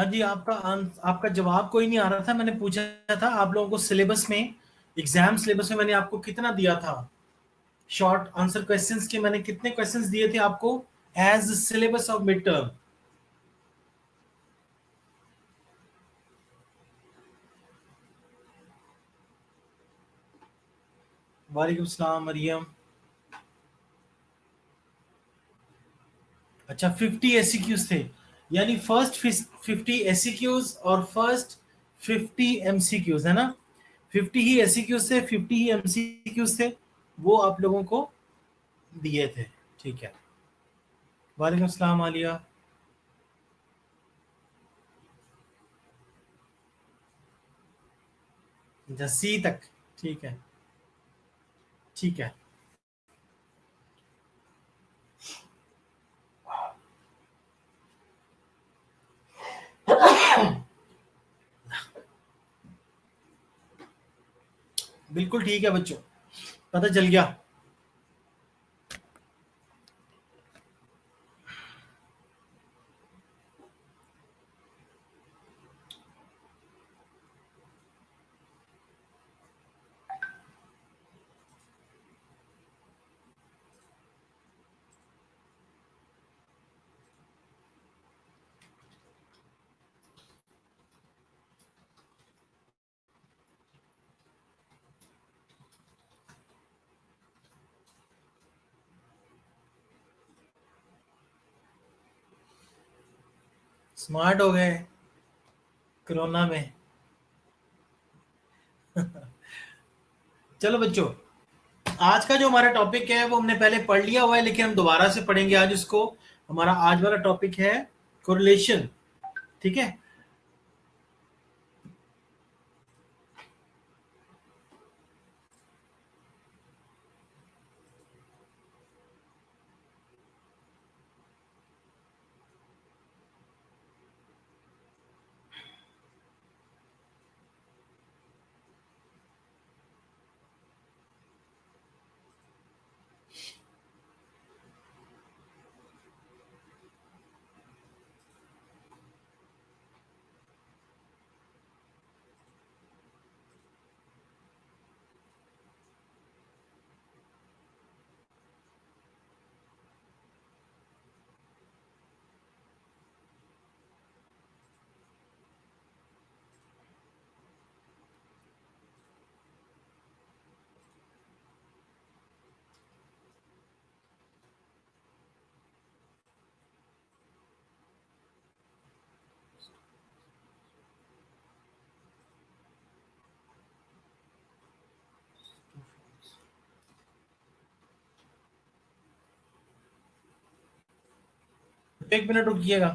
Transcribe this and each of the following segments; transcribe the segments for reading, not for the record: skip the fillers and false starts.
हाँ जी, आपका जवाब कोई नहीं आ रहा था। मैंने पूछा था आप लोगों को सिलेबस में, एग्जाम सिलेबस में मैंने आपको कितना दिया था शॉर्ट आंसर क्वेश्चंस के, मैंने कितने क्वेश्चंस दिए थे आपको as syllabus of mid term? वालेकुम सलाम मरियम। अच्छा, 50 एससीक्यूज थे, यानी फर्स्ट 50 एससीक्यूज और फर्स्ट 50 एमसीक्यूज, है ना? 50 ही एससीक्यूज थे, 50 ही एमसीक्यूज थे, वो आप लोगों को दिए थे। ठीक है। वालेकुम सलाम आलिया। अच्छा, सी तक। ठीक है, ठीक है। बिल्कुल ठीक है बच्चों, पता चल गया। स्मार्ट हो गए कोरोना में। चलो बच्चों, आज का जो हमारा टॉपिक है वो हमने पहले पढ़ लिया हुआ है, लेकिन हम दोबारा से पढ़ेंगे आज उसको। हमारा आज वाला टॉपिक है कोरिलेशन। ठीक है। एक मिनट रुकिएगा।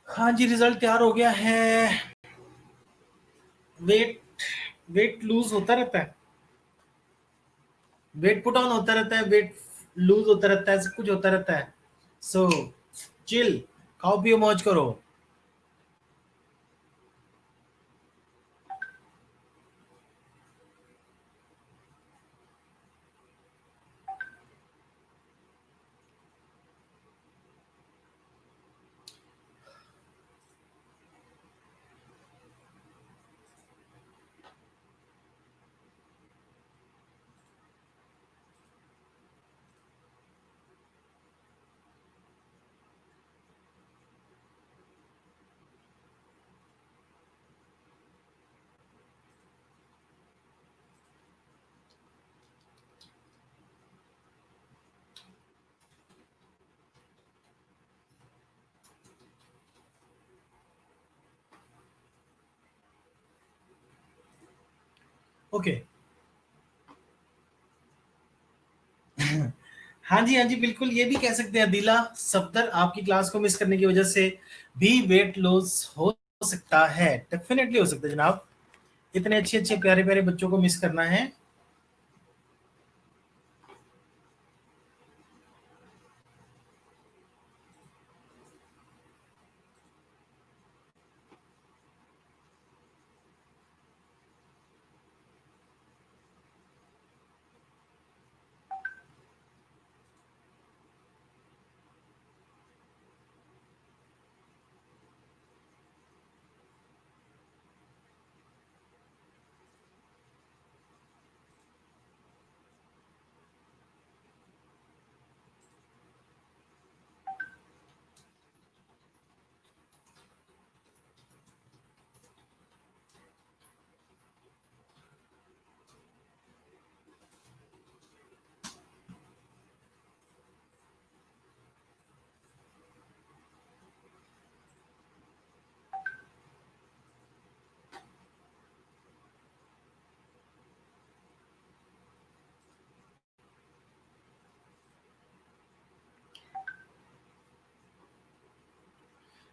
हाँ जी, रिजल्ट तैयार हो गया है। वेट वेट लूज होता रहता है, वेट पुट ऑन होता रहता है, वेट लूज होता रहता है, सब कुछ होता रहता है। सो चिल, खाओ पियो मौज करो। ओके। हाँ जी बिल्कुल, ये भी कह सकते हैं दिला सफदर, आपकी क्लास को मिस करने की वजह से भी वेट लॉस हो सकता है। डेफिनेटली हो सकता है जनाब, इतने अच्छे अच्छे प्यारे प्यारे बच्चों को मिस करना है।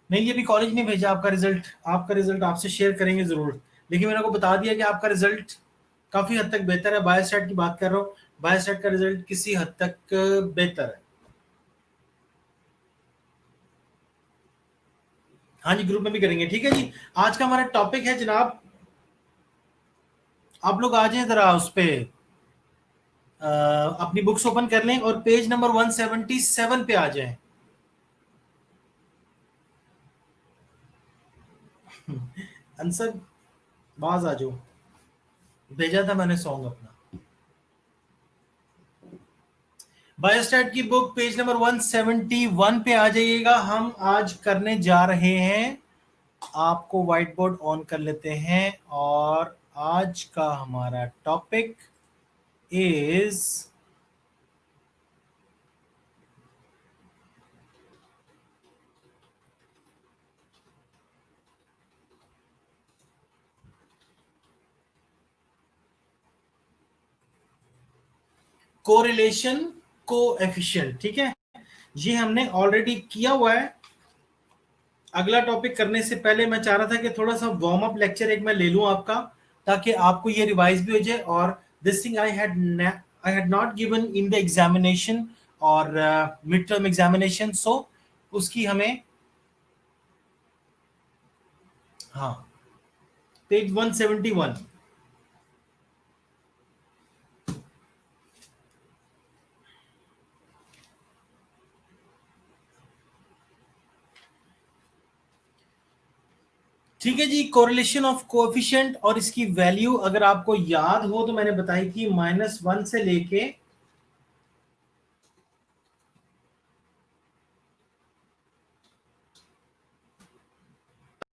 नहीं, ये भी कॉलेज ने भेजा आपका रिजल्ट, आपका रिजल्ट आपसे शेयर करेंगे जरूर, लेकिन मैंने को बता दिया कि आपका रिजल्ट काफी हद तक बेहतर है। बायोस्टैट की बात कर रहा हूँ, बायोस्टैट का रिजल्ट किसी हद तक बेहतर है। हाँ जी, ग्रुप में भी करेंगे, ठीक है जी। आज का हमारा टॉपिक है जनाब, आप लोग आ जाएं जरा उस पे, अपनी बुक्स ओपन कर लें और पेज नंबर 177 पे आ जाएं। आंसर बाज आ जाओ, भेजा था मैंने सॉन्ग अपना। बायोस्टैट की बुक पेज नंबर 171 पे आ जाइएगा। हम आज करने जा रहे हैं, आपको व्हाइट बोर्ड ऑन कर लेते हैं, और आज का हमारा टॉपिक इज कोरिलेशन कोएफिशिएंट, ठीक है। ये हमने ऑलरेडी किया हुआ है। अगला टॉपिक करने से पहले मैं चाह रहा था कि थोड़ा सा वार्म अप लेक्चर एक मैं ले लूं आपका, ताकि आपको ये रिवाइज भी हो जाए। और this thing I had not given in the examination और मिड टर्म एग्जामिनेशन, सो उसकी हमें, हाँ, पेज 171। ठीक है जी, कोरिलेशन ऑफ कोएफिशिएंट, और इसकी वैल्यू अगर आपको याद हो तो मैंने बताई थी -1 से लेके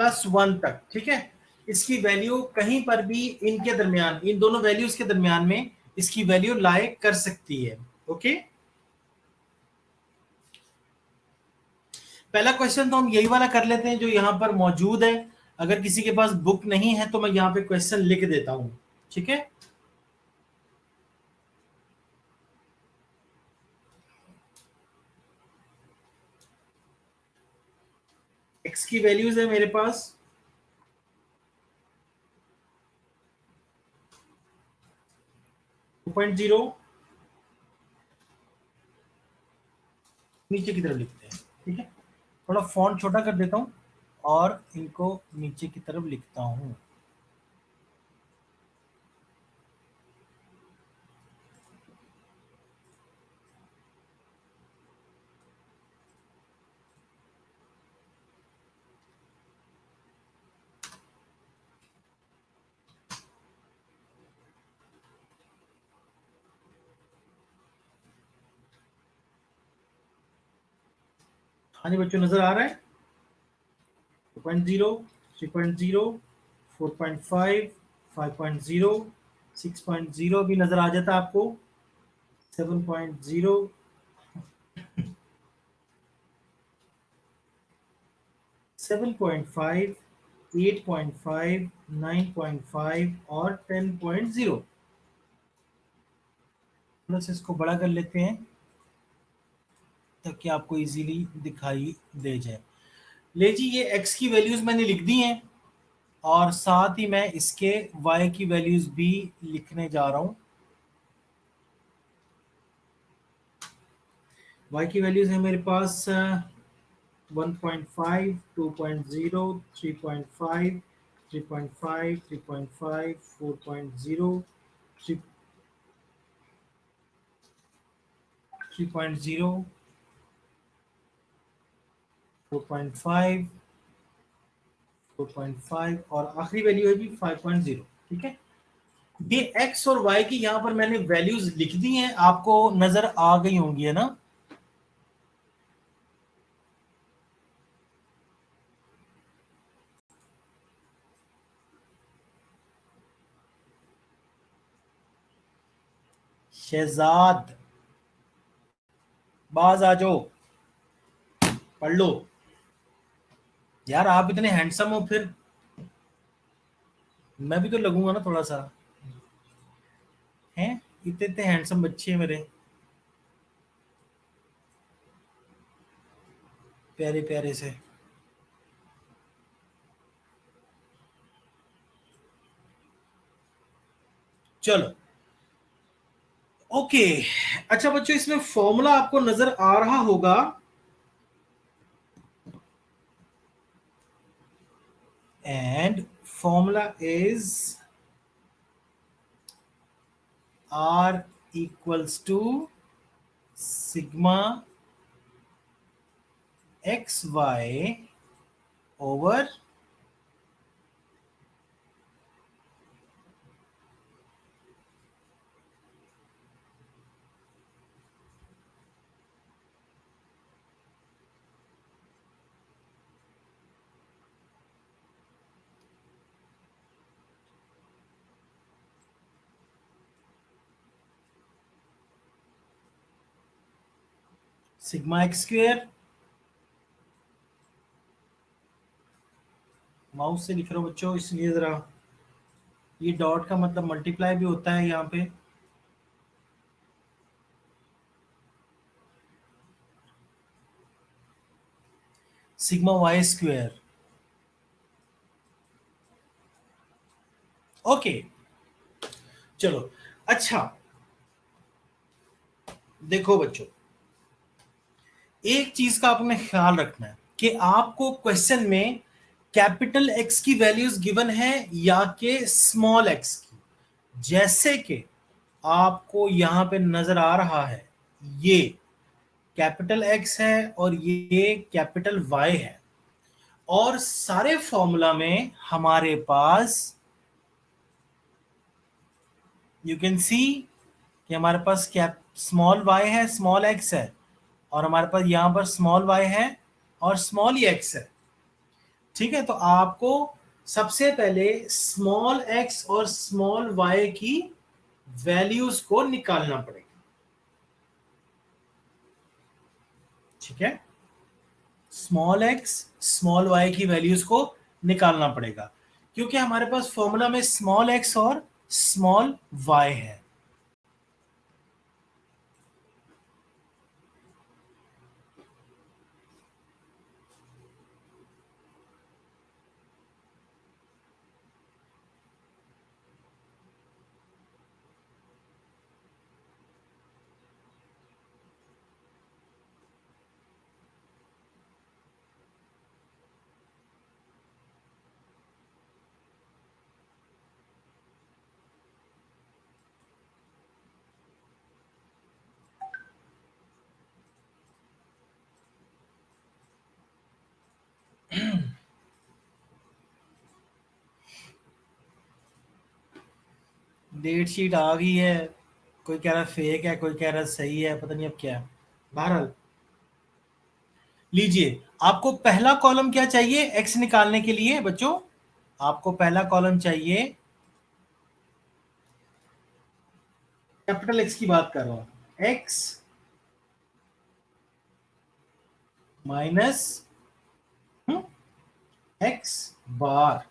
+1 तक, ठीक है। इसकी वैल्यू कहीं पर भी इनके दरमियान, इन दोनों वैल्यूज के दरमियान में इसकी वैल्यू लाई कर सकती है। ओके, पहला क्वेश्चन तो हम यही वाला कर लेते हैं जो यहां पर मौजूद है। अगर किसी के पास बुक नहीं है तो मैं यहां पे क्वेश्चन लिख देता हूं, ठीक है। एक्स की वैल्यूज है मेरे पास 2.0, नीचे की तरफ लिखते हैं, ठीक है। थोड़ा फॉन्ट छोटा कर देता हूं और इनको नीचे की तरफ लिखता हूं। हाँ जी बच्चों, नजर आ रहा है? 2.0, 3.0, 4.5, 5.0, 6.0 भी नजर आ जाता है आपको, 7.0, 7.5, 8.5, 9.5 और 10.0। थोड़ा सा इसको बड़ा कर लेते हैं। ताकि आपको इजीली दिखाई दे जाए। ले जी, ये x की वैल्यूज मैंने लिख दी हैं और साथ ही मैं इसके y की वैल्यूज भी लिखने जा रहा हूं। y की वैल्यूज है मेरे पास 1.5, 2.0, 3.5, 3.5, 3.5, 4.0, 3.0, 4.5, 4.5 और आखिरी वैल्यू है भी 5.0। ठीक है, ये x और y की यहां पर मैंने वैल्यूज लिख दी हैं, आपको नजर आ गई होंगी, है ना। शहजाद, बाज आ जाओ, पढ़ लो यार, आप इतने हैंडसम हो, फिर मैं भी तो लगूंगा ना थोड़ा सा। हैं, इतने इतने हैंडसम बच्चे हैं मेरे, प्यारे प्यारे से। चलो, ओके। अच्छा बच्चों, इसमें फॉर्मूला आपको नजर आ रहा होगा, and formula is R equals to sigma xy over sigma x square. Mouse से लिख रहा हूं बच्चों, इसलिए जरा, ये डॉट का मतलब मल्टीप्लाई भी होता है यहाँ पे। Sigma Y square. ओके, चलो। अच्छा, देखो बच्चों, एक चीज का आपने ख्याल रखना है कि आपको क्वेश्चन में कैपिटल एक्स की वैल्यूज गिवन है या के स्मॉल एक्स की। जैसे कि आपको यहां पे नजर आ रहा है, ये कैपिटल एक्स है और ये कैपिटल वाई है, और सारे फॉर्मूला में हमारे पास यू कैन सी कि हमारे पास कैप स्मॉल वाई है, स्मॉल एक्स है, और हमारे पास यहां पर स्मॉल वाई है और स्मॉल ही एक्स है। ठीक है, तो आपको सबसे पहले स्मॉल एक्स और स्मॉल वाई की वैल्यूज को निकालना पड़ेगा। ठीक है, स्मॉल एक्स स्मॉल वाई की वैल्यूज को निकालना पड़ेगा, क्योंकि हमारे पास फॉर्मूला में स्मॉल एक्स और स्मॉल वाई है। डेट शीट आ गई है, कोई कह रहा फेक है, कोई कह रहा सही है, पता नहीं अब क्या है। बहरहाल, लीजिए, आपको पहला कॉलम क्या चाहिए एक्स निकालने के लिए बच्चों? आपको पहला कॉलम चाहिए, कैपिटल एक्स की बात कर रहा हूं, एक्स माइनस एक्स बार,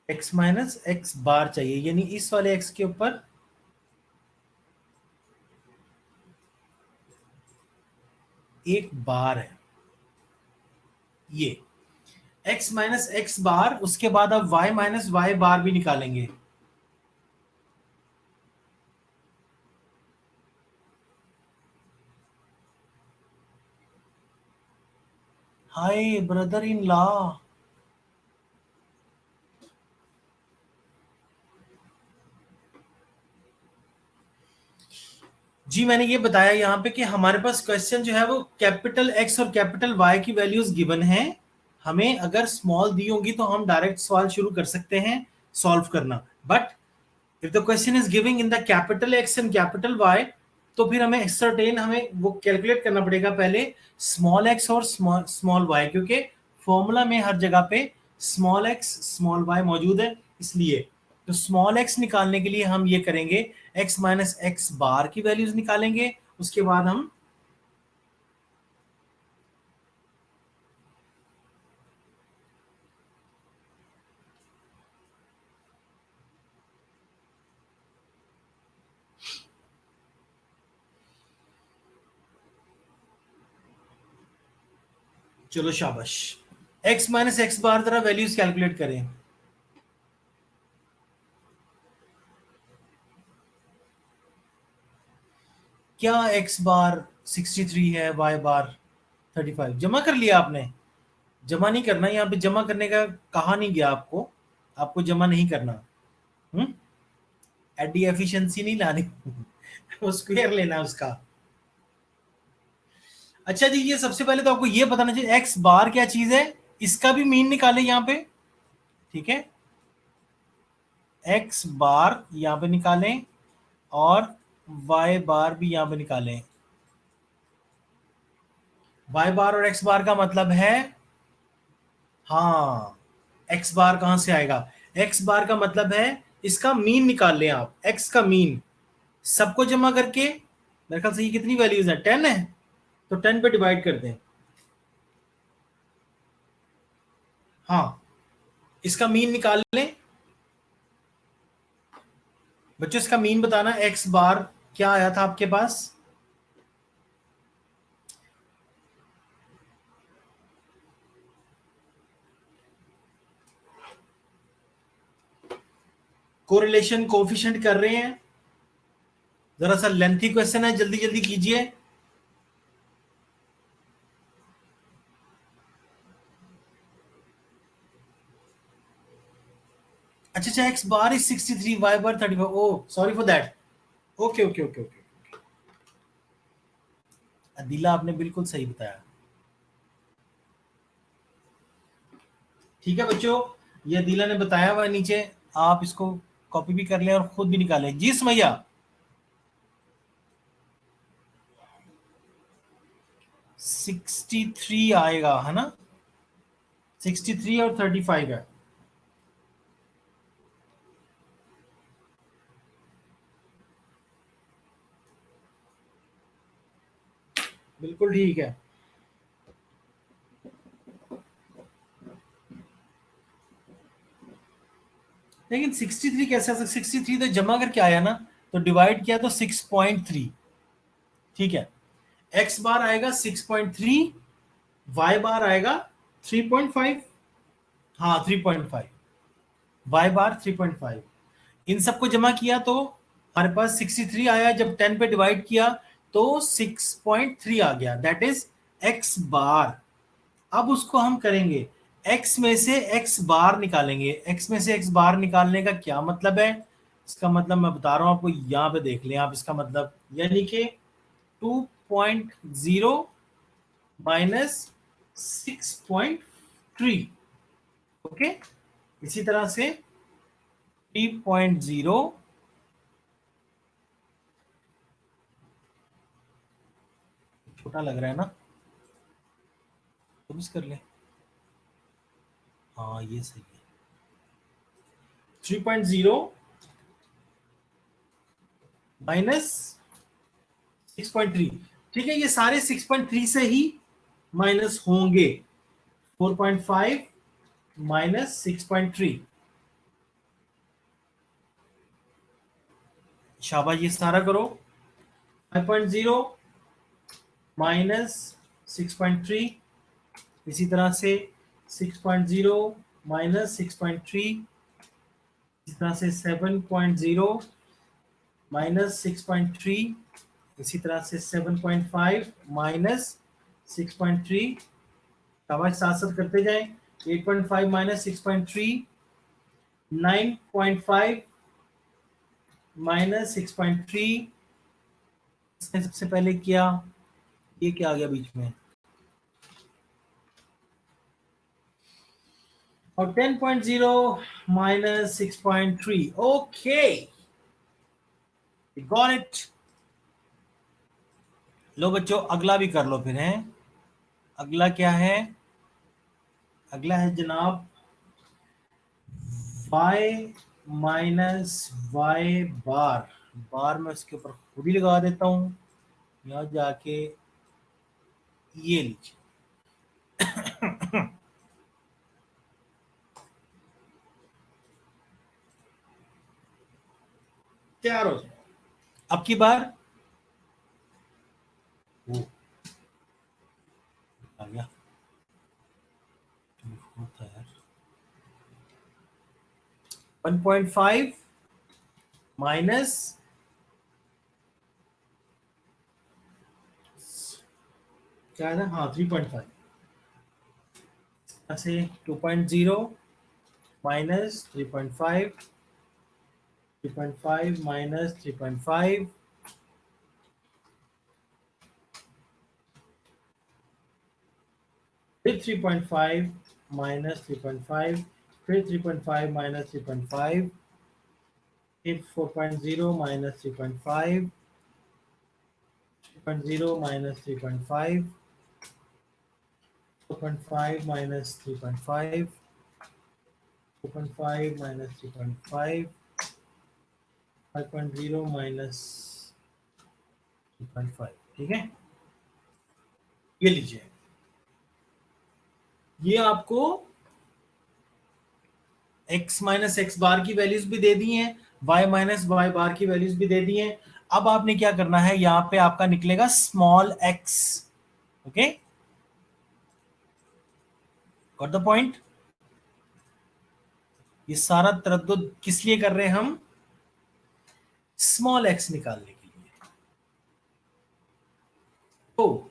एक्स माइनस एक्स बार चाहिए, यानी इस वाले एक्स के ऊपर एक बार है ये x माइनस एक्स बार, उसके बाद अब y माइनस वाई बार भी निकालेंगे। Hi brother in law. जी मैंने ये बताया यहाँ पे कि हमारे पास क्वेश्चन जो है वो कैपिटल एक्स और कैपिटल वाई की वैल्यूज गिवन है। हमें अगर स्मॉल दी होगी तो हम डायरेक्ट सवाल शुरू कर सकते हैं सॉल्व करना, but if the question is giving in the capital X and capital Y, तो फिर हमें सर्टेन हमें वो कैलकुलेट करना पड़ेगा पहले स्मॉल एक्स और स्मॉल वाई, क्योंकि फॉर्मूला में हर जगह पे स्मॉल एक्स स्मॉल वाई मौजूद है। इसलिए तो स्मॉल एक्स निकालने के लिए हम ये करेंगे, एक्स माइनस एक्स बार की वैल्यूज निकालेंगे, उसके बाद हम चलो शाबाश, एक्स माइनस एक्स बार जरा वैल्यूज कैलकुलेट करें। क्या एक्स बार 63 है, वाई बार 35? जमा कर लिया आपने? जमा नहीं करना, यहाँ पे जमा करने का कहा नहीं गया आपको, आपको जमा नहीं करना। हम्म, एडी एफिशिएंसी नहीं लानी वो स्क्वायर लेना उसका। अच्छा जी, ये सबसे पहले तो आपको ये बताना चाहिए एक्स बार क्या चीज है, इसका भी मीन निकाले यहाँ पे। ठीक है, एक्स बार यहां पे निकालें और वाई बार भी यहां पे निकालें। वाई बार और एक्स बार का मतलब है, हाँ, एक्स बार कहां से आएगा? एक्स बार का मतलब है इसका मीन निकाल लें आप, एक्स का मीन सबको जमा करके। मेरे ख्याल से ये कितनी वैल्यूज है, 10 है, तो 10 पे डिवाइड कर दें। हाँ, इसका मीन निकाल लें बच्चों, इसका मीन बताना। एक्स बार क्या आया था आपके पास? कोरिलेशन कोफिशिएंट कर रहे हैं, जरा सा लेंथी क्वेश्चन है, जल्दी जल्दी कीजिए। अच्छा अच्छा, X bar is 63, Y bar 35। Oh sorry for that. Okay okay okay okay, Adila आपने बिल्कुल सही बताया। ठीक है बच्चों, ये अदिला ने बताया हुआ है नीचे, आप इसको कॉपी भी कर लें और खुद भी निकालें। जी समैया, 63 आएगा है ना, 63 और 35 है, बिल्कुल ठीक है। लेकिन 63 कैसे आ सकता? 63 तो जमा करके आया ना, तो डिवाइड किया तो 6.3। ठीक है, एक्स बार आएगा 6.3, वाई बार आएगा 3.5। हाँ 3.5, वाई बार 3.5। इन सबको जमा किया तो हमारे पास 63 आया, जब 10 पे डिवाइड किया तो 6.3 आ गया, दैट इज एक्स बार। अब उसको हम करेंगे, x में से x बार निकालेंगे। x में से x बार निकालने का क्या मतलब है? इसका मतलब मैं बता रहा हूं आपको, यहां पे देख लें आप इसका मतलब, यानी कि 2.0 माइनस 6.3। ओके, इसी तरह से 3.0, छोटा लग रहा है ना, तो मिस कर लें। हाँ ये सही है, 3.0 माइनस 6.3। ठीक है, ये सारे 6.3 से ही माइनस होंगे। 4.5 माइनस 6.3, शाबाश, ये सारा करो। 5.0 माइनस 6.3, इसी तरह से 6.0 माइनस 6.3, इसी तरह से 7.0 माइनस 6.3, इसी तरह से 7.5 माइनस 6.3, शाबाश, साथ साथ करते जाएं। 8.5 माइनस 6.3, 9.5 माइनस 6.3, इसने सबसे पहले किया, ये क्या आ गया बीच में, और 10.0 माइनस 6.3। Okay, got it. लो बच्चों, अगला भी कर लो फिर, हैं। अगला क्या है? अगला है जनाब y माइनस वाई बार। बार मैं उसके ऊपर खुद ही लगा देता हूं, यहां जाके ये लीजिए। तैयार हो जाए। अब की बार वो आ गया, होता है यार। 1.5 माइनस क्या है ना, हाँ 3.5, ऐसे 2.0 माइनस 3.5, 3.5 माइनस 3.5, फिर 3.5 माइनस 3.5, फिर 3.5 माइनस 3.5, फिर 4.0 minus 3.5, 3.0 minus 3.5, 4.5 minus 3.5, 4.5 minus 3.5, 5.0 minus 3.5। ठीक है, ये लीजिए, ये आपको x माइनस एक्स बार की वैल्यूज भी दे दी हैं, y माइनस वाई बार की वैल्यूज भी दे दी हैं। अब आपने क्या करना है, यहां पे आपका निकलेगा small x। Okay, got the point. ये सारा तरद्दुद किस लिए कर रहे हैं हम? स्मॉल x निकालने के लिए। तो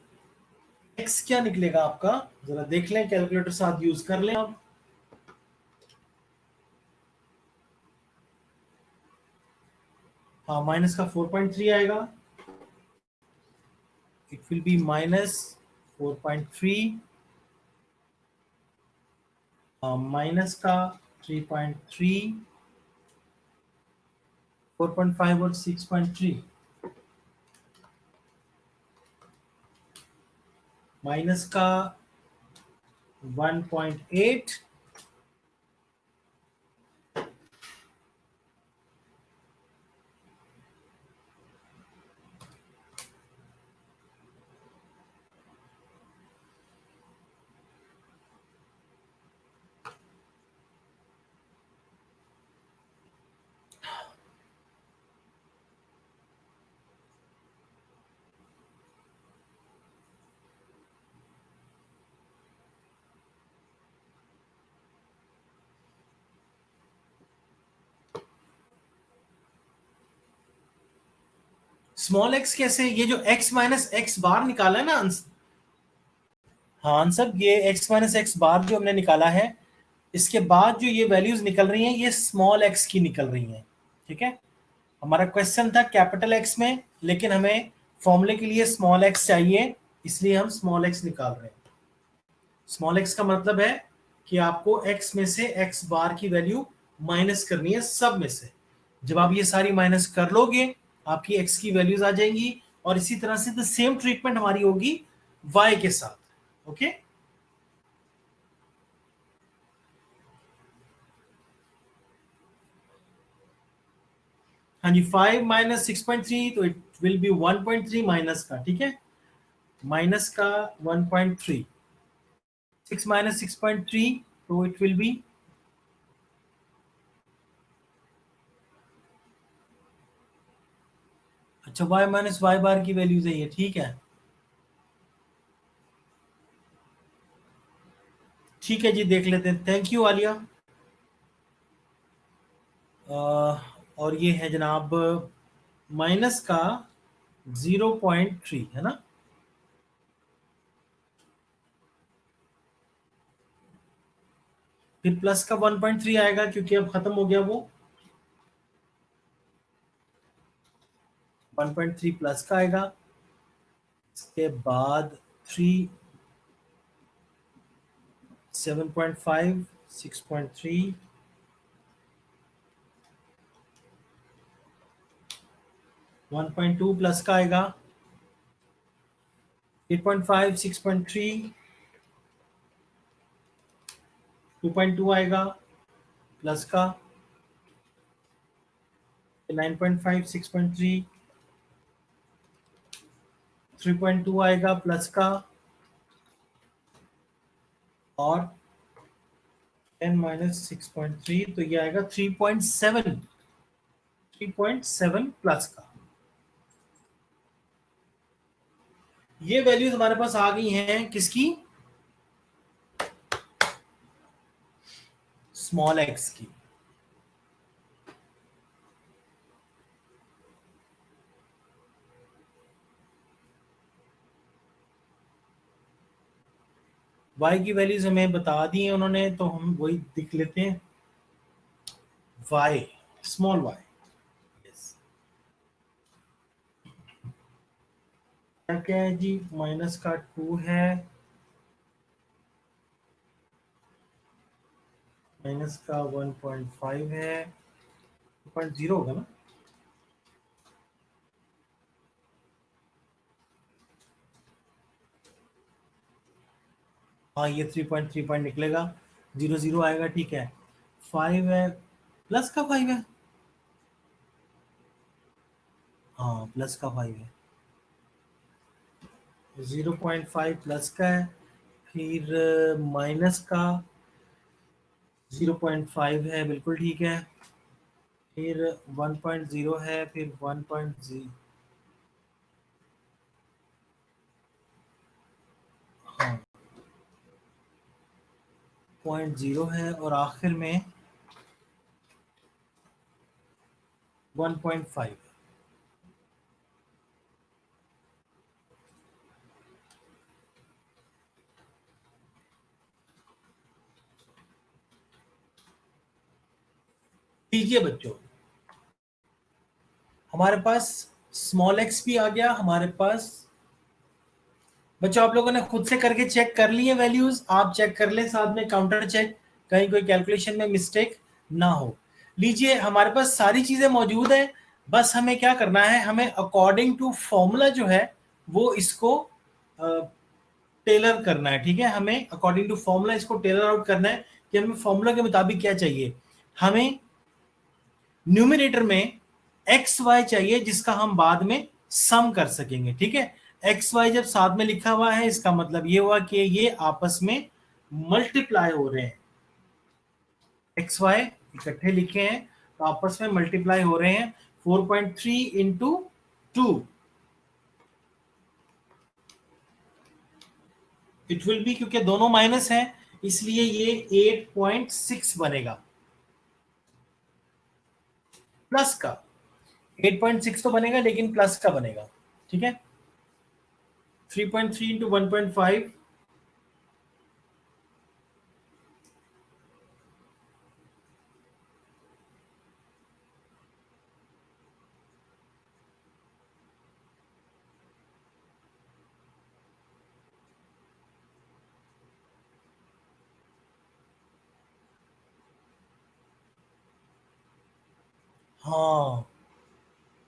x क्या निकलेगा आपका, जरा देख लें, कैलकुलेटर साथ यूज कर लें आप। हाँ, माइनस का 4.3 आएगा, it will be minus 4.3, minus का 3.3, 4.5 और 6.3, माइनस का 1.8, स्मॉल x कैसे, ये जो x माइनस एक्स बार निकाला है ना आंसर, हाँ आंसर, ये x माइनस एक्स बार जो हमने निकाला है, इसके बाद जो ये वैल्यूज निकल रही हैं, ये स्मॉल x की निकल रही हैं। ठीक है, हमारा क्वेश्चन था कैपिटल x में, लेकिन हमें फॉर्मूले के लिए स्मॉल x चाहिए, इसलिए हम स्मॉल x निकाल रहे हैं। स्मॉल x का मतलब है कि आपको x में से x बार की वैल्यू माइनस करनी है, सब में से। जब आप ये सारी माइनस कर लोगे, आपकी x की वैल्यूज आ जाएंगी, और इसी तरह से द सेम ट्रीटमेंट हमारी होगी y के साथ। ओके, हाँ जी, 5 माइनस 6.3, तो इट विल बी 1.3 माइनस का, ठीक है, माइनस का 1.3, 6 माइनस 6.3, तो इट विल बी, अच्छा y माइनस वाई बार की वैल्यूज है ये, ठीक है। ठीक है जी, देख लेते हैं। Thank you Alia. और ये है जनाब माइनस का 0.3 है ना। फिर प्लस का 1.3 आएगा क्योंकि अब खत्म हो गया वो। 1.3 प्लस का आएगा। इसके बाद 3, 7.5, 6.3, 1.2 प्लस का आएगा। 8.5, 6.3, 2.2 आएगा प्लस का। 9.5, 6.3, 3.2 आएगा प्लस का। और 10 माइनस 6.3 तो ये आएगा 3.7, 3.7 प्लस का। ये वैल्यूज हमारे पास आ गई हैं किसकी, स्मॉल एक्स की। y की वैल्यूज हमें बता दी है उन्होंने, तो हम वही लिख लेते हैं। y, small y। यस। क्या क्या है जी, माइनस का 2 है, माइनस का 1.5 है, 2.0 होगा ना। हाँ, ये 3.3 पॉइंट निकलेगा, 0 0 आएगा, ठीक है। 5 है, प्लस का 5 है। हाँ, प्लस का 5 है। 0.5 प्लस का है, फिर माइनस का 0.5 है, बिल्कुल ठीक है। फिर 1.0 है, फिर 1.0, हाँ 0.0 है, और आखिर में 1.5। लीजिए बच्चों, हमारे पास स्मॉल एक्स भी आ गया हमारे पास। बच्चों आप लोगों ने खुद से करके चेक कर लिए वैल्यूज, आप चेक कर लें साथ में काउंटर चेक, कहीं कोई कैलकुलेशन में मिस्टेक ना हो। लीजिए हमारे पास सारी चीजें मौजूद है, बस हमें क्या करना है, हमें अकॉर्डिंग टू फॉर्मूला जो है वो इसको टेलर करना है। ठीक है, हमें अकॉर्डिंग टू फॉर्मूला इसको टेलर आउट करना है कि हमें फॉर्मूला के मुताबिक क्या चाहिए। हमें न्यूमिनेटर में एक्स वाई चाहिए जिसका हम बाद में सम कर सकेंगे। ठीक है, एक्स वाई जब साथ में लिखा हुआ है इसका मतलब ये हुआ कि ये आपस में मल्टीप्लाई हो रहे हैं। एक्स वाई इकट्ठे लिखे हैं तो आपस में मल्टीप्लाई हो रहे हैं। 4.3 इंटू 2 इट विल बी, क्योंकि दोनों माइनस हैं इसलिए ये 8.6 बनेगा प्लस का। 8.6 तो बनेगा लेकिन प्लस का बनेगा। ठीक है, 3.3 इंटू 1.5, हाँ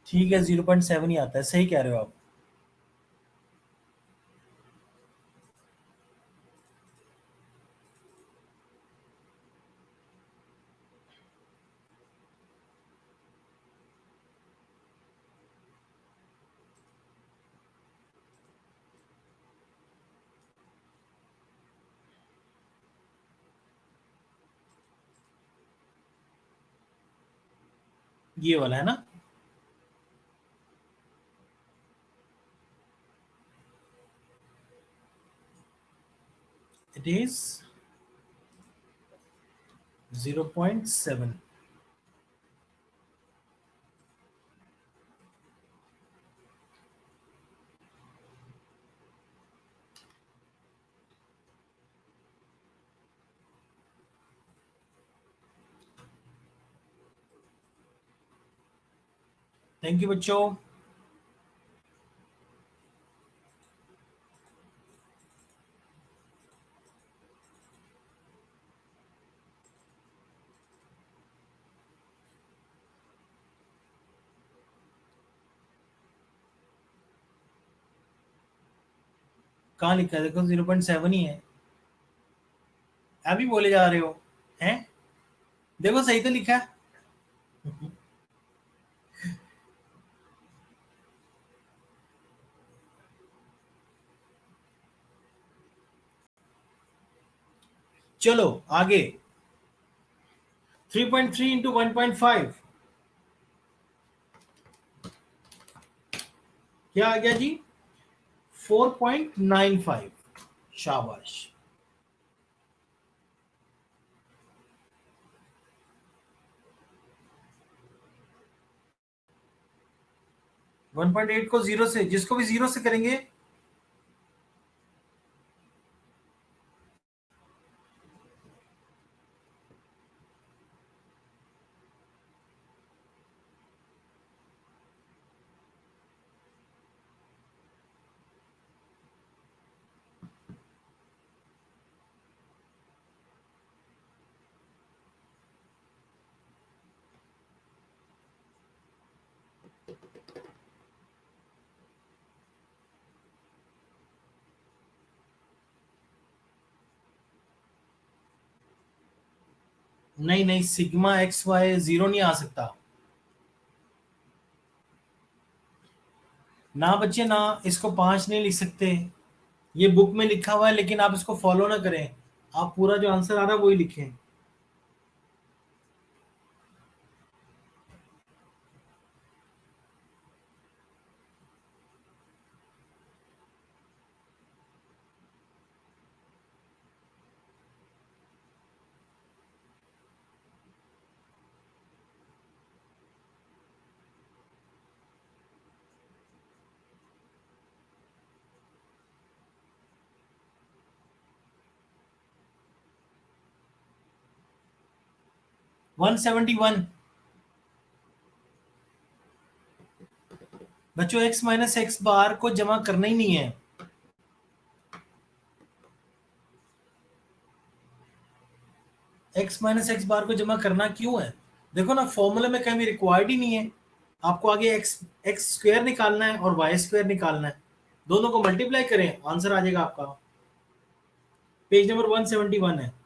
ठीक है, 0.7 ही आता है, सही कह रहे हो आप। ये वाला है ना, इट इज 0.7। थैंक यू बच्चों। कहाँ लिखा है? देखो 0.7 ही है। अभी बोले जा रहे हो हैं? देखो सही तो लिखा है। चलो आगे। 3.3 इंटू 1.5 क्या आ गया जी? 4.95। शाबाश। 1.8 को जीरो से, जिसको भी जीरो से करेंगे नहीं, सिग्मा एक्स वाई जीरो नहीं आ सकता ना बच्चे ना। इसको 5 नहीं लिख सकते। ये बुक में लिखा हुआ है, लेकिन आप इसको फॉलो ना करें। आप पूरा जो आंसर आ रहा है वही लिखें। वन 171। बच्चों x माइनस एक्स बार को जमा करना ही नहीं है। x माइनस एक्स बार को जमा करना क्यों है? देखो ना, फॉर्मूले में कहीं रिक्वायर्ड ही नहीं है। आपको आगे एक्स स्क्वायर निकालना है और वाई स्क्वायर निकालना है। दोनों को मल्टीप्लाई करें, आंसर आ जाएगा आपका। पेज नंबर 171 है।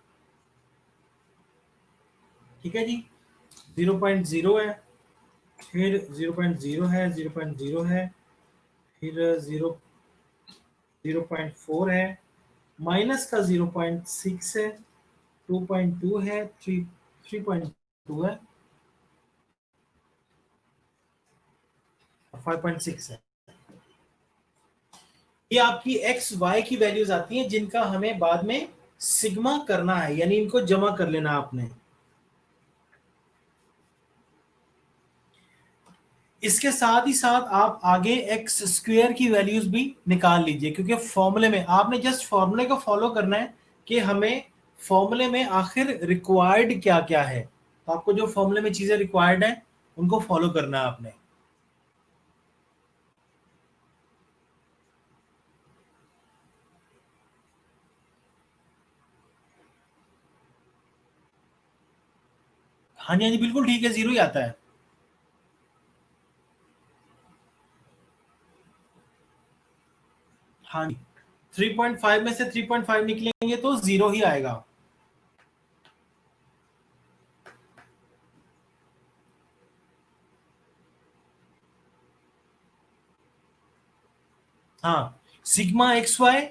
ठीक है जी। 0.0 है, फिर 0.0 है, 0.0 है, फिर 0.4 है, माइनस का 0.6 है, 2.2 है, 3.2 है, 5.6 है। ये आपकी एक्स वाई की वैल्यूज आती हैं, जिनका हमें बाद में सिग्मा करना है, यानी इनको जमा कर लेना आपने। इसके साथ ही साथ आप आगे एक्स स्क्वेयर की वैल्यूज भी निकाल लीजिए, क्योंकि फॉर्मूले में आपने जस्ट फॉर्मूले को फॉलो करना है कि हमें फॉर्मूले में आखिर रिक्वायर्ड क्या क्या है। तो आपको जो फॉर्मूले में चीजें रिक्वायर्ड है उनको फॉलो करना है आपने। हाँ जी, हाँ जी, बिल्कुल ठीक है, जीरो ही आता है। हाँ जी, 3.5 में से 3.5 निकलेंगे तो जीरो ही आएगा। हाँ, सिग्मा एक्स वाई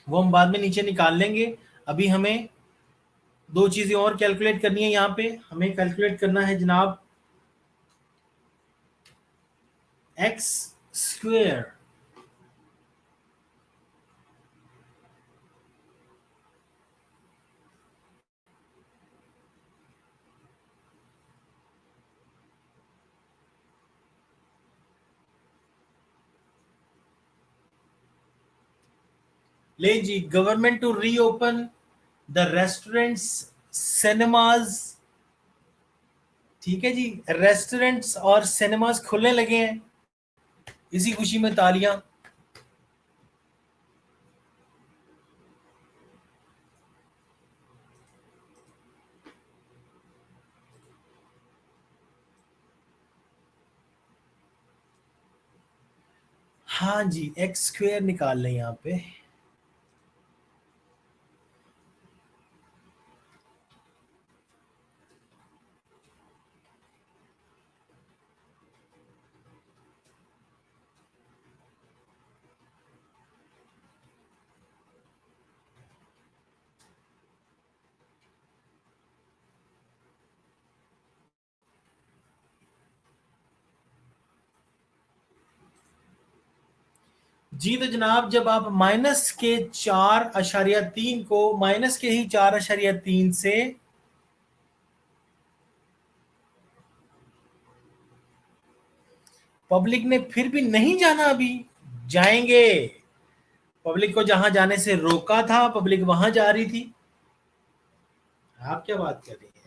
वो हम बाद में नीचे निकाल लेंगे। अभी हमें दो चीजें और कैलकुलेट करनी है। यहाँ पे हमें कैलकुलेट करना है जनाब एक्स स्क्वेयर। ले जी, government to reopen the restaurants, cinemas. ठीक है जी, रेस्टोरेंट्स और सिनेमाज खुलने लगे हैं, इसी खुशी में तालियां। हाँ जी, एक्स स्क्वेयर निकाल लें यहाँ पे। जी तो जनाब, जब आप माइनस के 4.3 को माइनस के ही 4.3 से पब्लिक ने फिर भी नहीं जाना, अभी जाएंगे। पब्लिक को जहां जाने से रोका था, पब्लिक वहां जा रही थी। आप क्या बात कर रही हैं?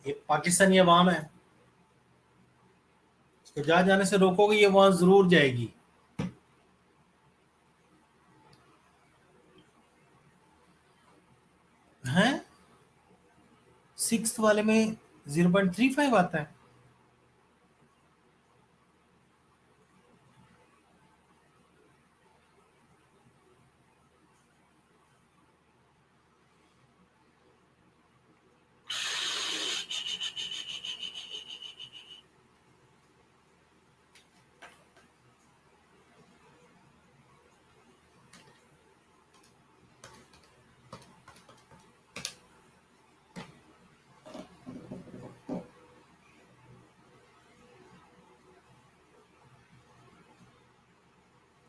ये पाकिस्तानी अवाम है, तो जहां जाने से रोकोगे ये वहां जरूर जाएगी। हैं, सिक्स वाले में 0.35 आता है।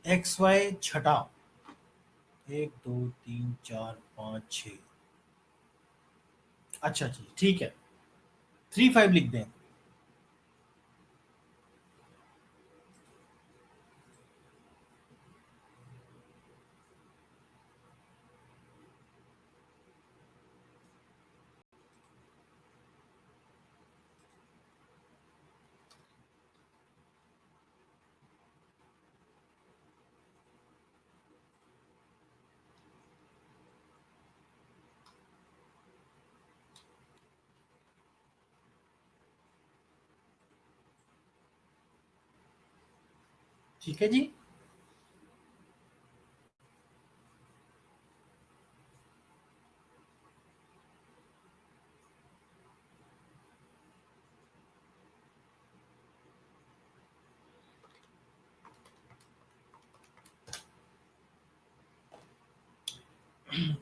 एक्स वाई छठा, 1 2 3 4 5 6। अच्छा जी, ठीक है, 3 5 लिख दें। ठीक है जी।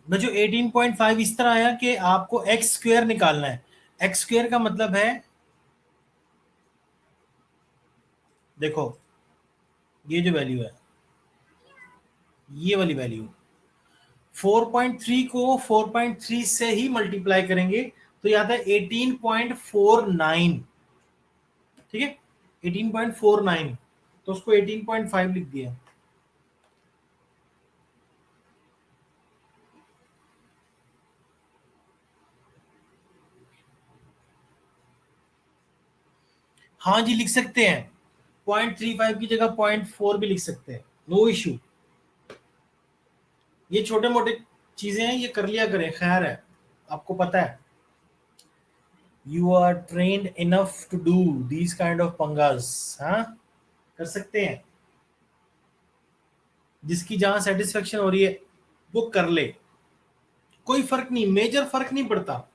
मैं जो 18.5 इस तरह आया कि आपको एक्स स्क्वेयर निकालना है। एक्स स्क्वेयर का मतलब है, देखो, ये जो वैल्यू है, ये वाली वैल्यू 4.3 को 4.3 से ही मल्टीप्लाई करेंगे तो ये आता है 18.49। ठीक है, 18.49, तो उसको 18.5 लिख दिया। हाँ जी, लिख सकते हैं, 0.35 की जगह 0.4 भी लिख सकते हैं, नो इश्यू। ये छोटे मोटे चीजें हैं, ये कर लिया करें, खैर है, आपको पता है, you are trained enough to do these kind of पंगास। हाँ, कर सकते हैं, जिसकी जहां सेटिस्फेक्शन हो रही है वो कर ले, कोई फर्क नहीं, मेजर फर्क नहीं पड़ता।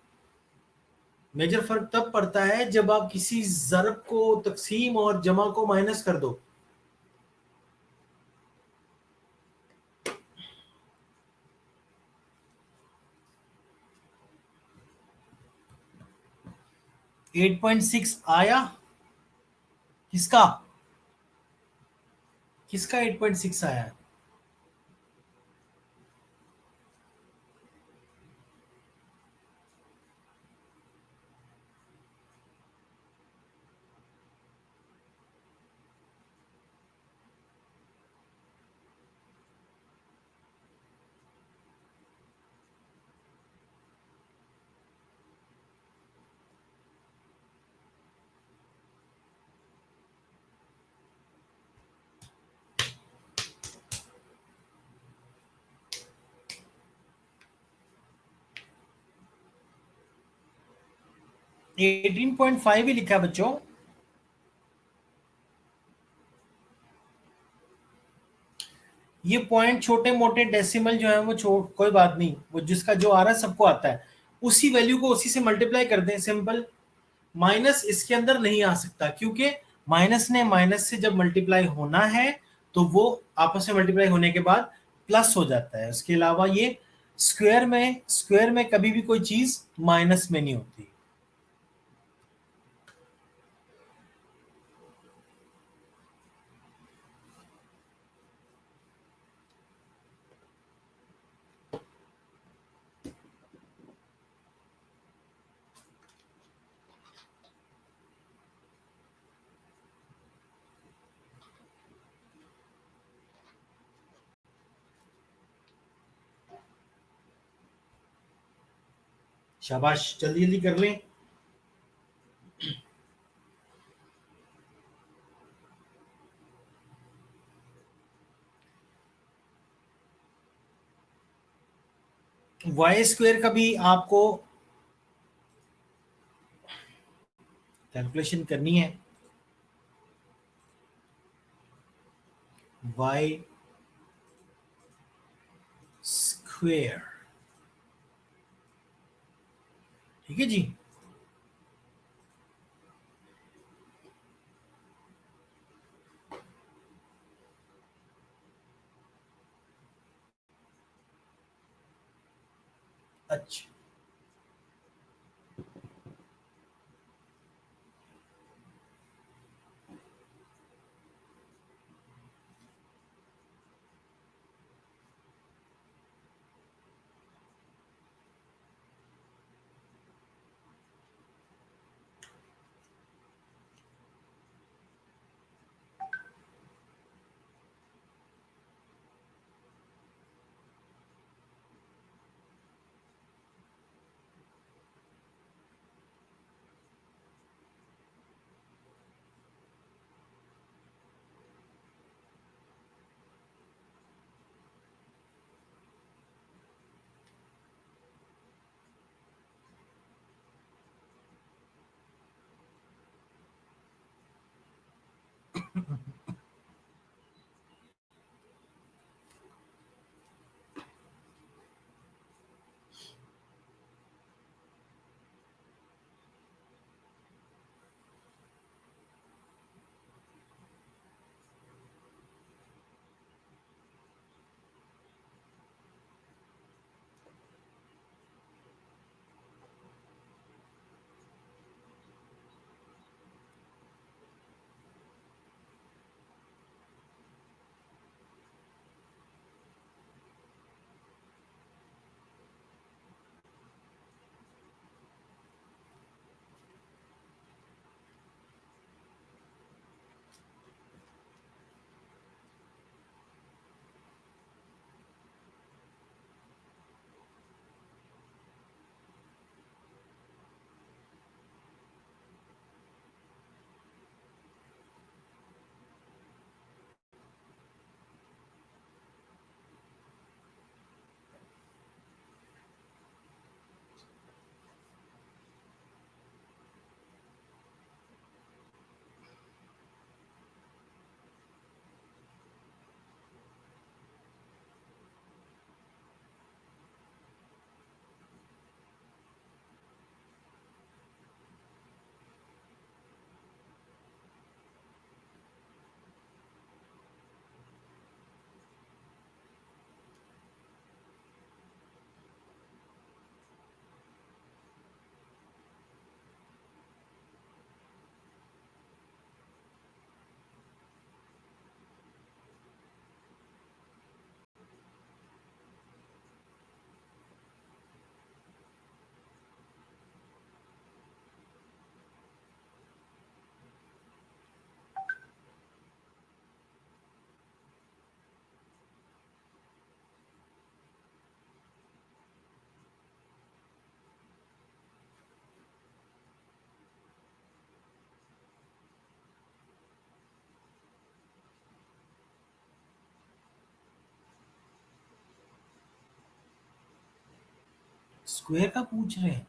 मेजर फर्क तब पड़ता है जब आप किसी ज़रब को तकसीम और जमा को माइनस कर दो। 8.6 आया, किसका, किसका 8.6 आया? 18.5 ही लिखा है बच्चों। ये पॉइंट छोटे मोटे डेसिमल जो है वो कोई बात नहीं, वो जिसका जो आ रहा है सबको आता है, उसी वैल्यू को उसी से मल्टीप्लाई कर दें, सिंपल। माइनस इसके अंदर नहीं आ सकता, क्योंकि माइनस ने माइनस से जब मल्टीप्लाई होना है तो वो आपस में मल्टीप्लाई होने के बाद प्लस हो जाता है। उसके अलावा ये स्क्वायर में कभी भी कोई चीज माइनस में नहीं होती। शाबाश, जल्दी जल्दी कर लें। वाई स्क्वायर का भी आपको कैलकुलेशन करनी है। वाई स्क्वायर, ठीक है जी। अच्छा, स्क्वायर का पूछ रहे हैं।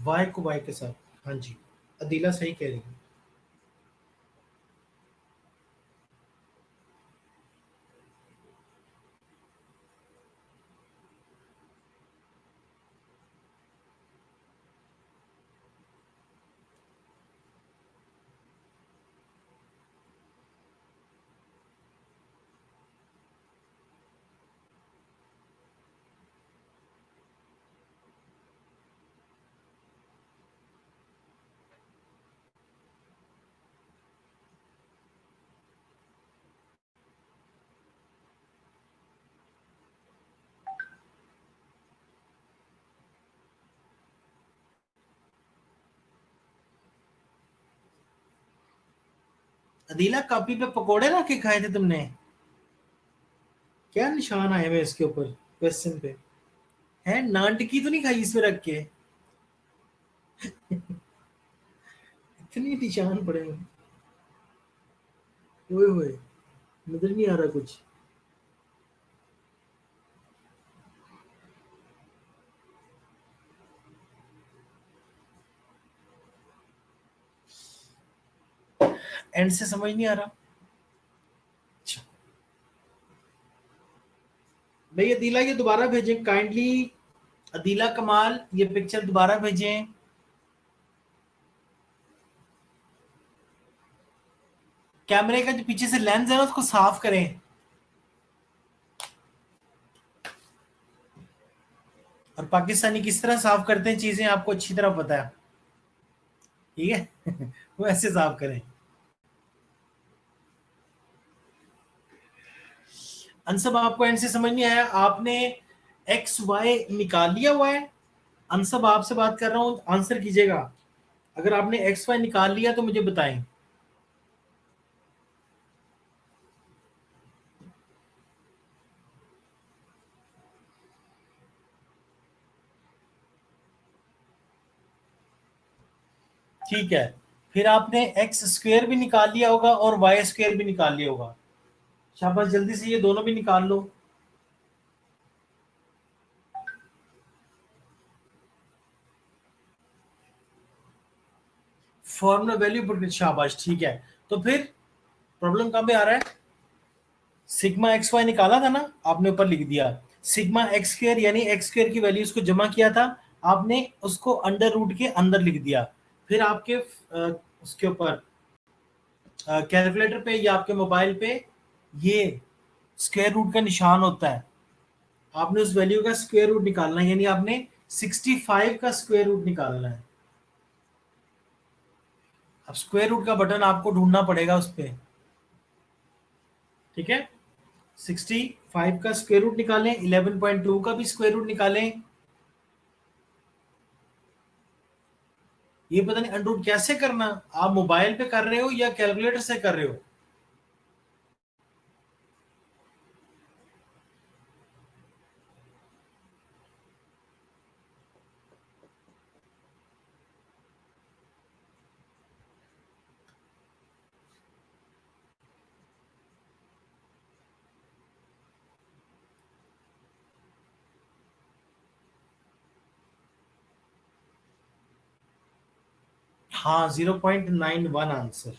वाई को वाई के साथ। हाँ जी, अदीला सही कह रही है। अदीला कॉपी पे पकोड़े रख के खाए थे तुमने? क्या निशान आए हुए इसके ऊपर क्वेश्चन पे? है नान टिक्की तो नहीं खाई इसमें रख के? इतनी निशान पड़े हैं। ओए होए, नजर नहीं आ रहा कुछ। एंड से समझ नहीं आ रहा। अच्छा, भाई अदीला ये दोबारा भेजें काइंडली। अदीला कमाल ये पिक्चर दोबारा भेजें। कैमरे का जो पीछे से लेंस है ना उसको साफ करें। और पाकिस्तानी किस तरह साफ करते हैं चीजें आपको अच्छी तरह पता है, ठीक है? वो ऐसे साफ करें। अंसब आपको एंड से समझ नहीं आया? आपने एक्स वाई निकाल लिया हुआ है? अंसब आपसे बात कर रहा हूं, आंसर कीजिएगा। अगर आपने एक्स वाई निकाल लिया तो मुझे बताएं। ठीक है, फिर आपने एक्स स्क्वेयर भी निकाल लिया होगा और वाई स्क्वेयर भी निकाल लिया होगा। शाबाश, जल्दी से ये दोनों भी निकाल लो। फॉर्मूला वैल्यू पुट, शाबाश, ठीक है। तो फिर प्रॉब्लम कहां पे आ रहा है? सिग्मा एक्स वाई निकाला था ना आपने, ऊपर लिख दिया सिग्मा एक्स स्क्वेयर, यानी एक्स स्क्वेयर की वैल्यूज को जमा किया था आपने, उसको अंडर रूट के अंदर लिख दिया। फिर आपके उसके ऊपर कैलकुलेटर पे या आपके मोबाइल पे ये स्क्वायर रूट का निशान होता है। आपने उस वैल्यू का स्क्वायर रूट निकालना है, यानी आपने 65 का स्क्वायर रूट निकालना है। अब स्क्वायर रूट का बटन आपको ढूंढना पड़ेगा उस पर, ठीक है? 65 का स्क्वायर रूट निकालें, 11.2 का भी स्क्वायर रूट निकालें। ये पता नहीं अंडर रूट कैसे करना, आप मोबाइल पे कर रहे हो या कैलकुलेटर से कर रहे हो? हाँ, 0.91 आंसर।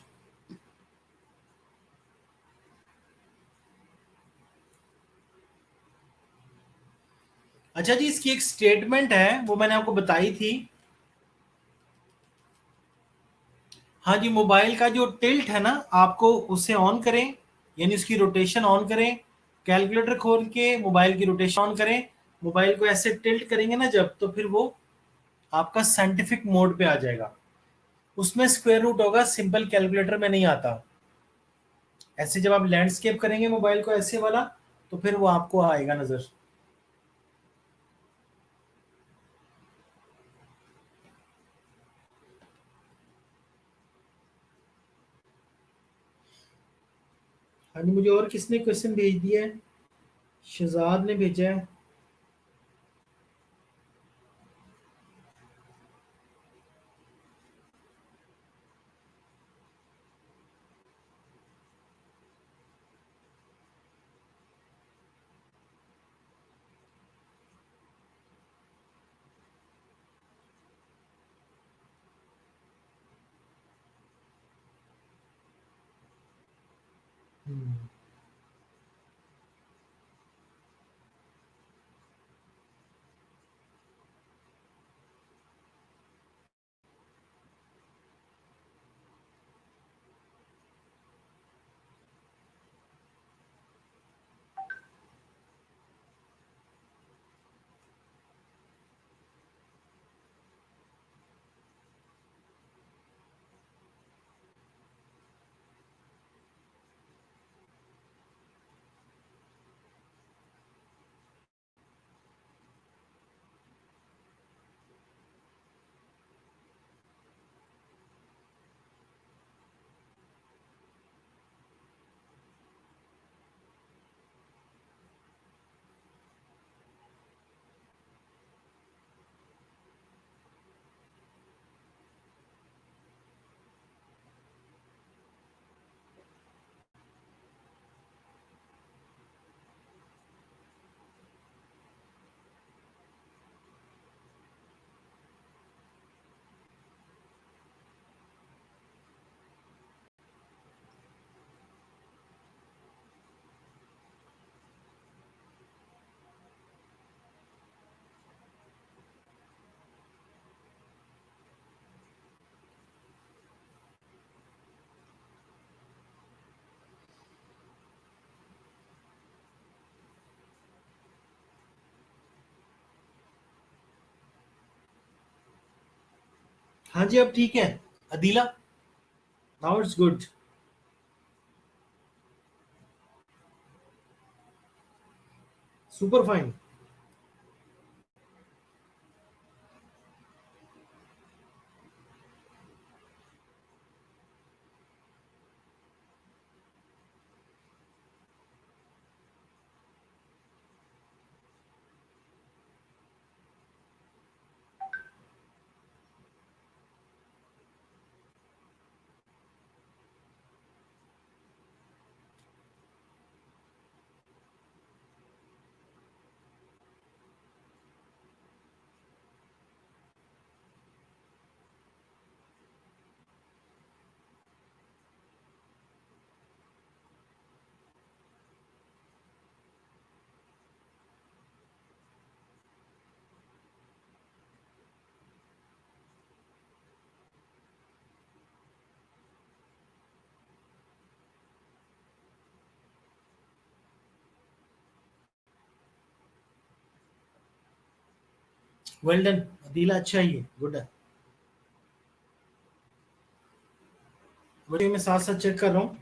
अच्छा जी, इसकी एक स्टेटमेंट है वो मैंने आपको बताई थी। हाँ जी, मोबाइल का जो टिल्ट है ना, आपको उसे ऑन करें, यानी उसकी रोटेशन ऑन करें। कैलकुलेटर खोल के मोबाइल की रोटेशन ऑन करें। मोबाइल को ऐसे टिल्ट करेंगे ना जब, तो फिर वो आपका साइंटिफिक मोड पे आ जाएगा। उसमें स्क्वायर रूट होगा, सिंपल कैलकुलेटर में नहीं आता। ऐसे जब आप लैंडस्केप करेंगे मोबाइल को ऐसे वाला, तो फिर वो आपको आएगा नजर। हाँ जी, मुझे और किसने क्वेश्चन भेज दिया है? शहजाद ने भेजा है। हम्म। हाँ जी, अब ठीक है Adeela, now it's good. Super fine. Well done Adeela, अच्छा ही है, गुड है। वही मैं साथ साथ चेक कर रहा हूँ।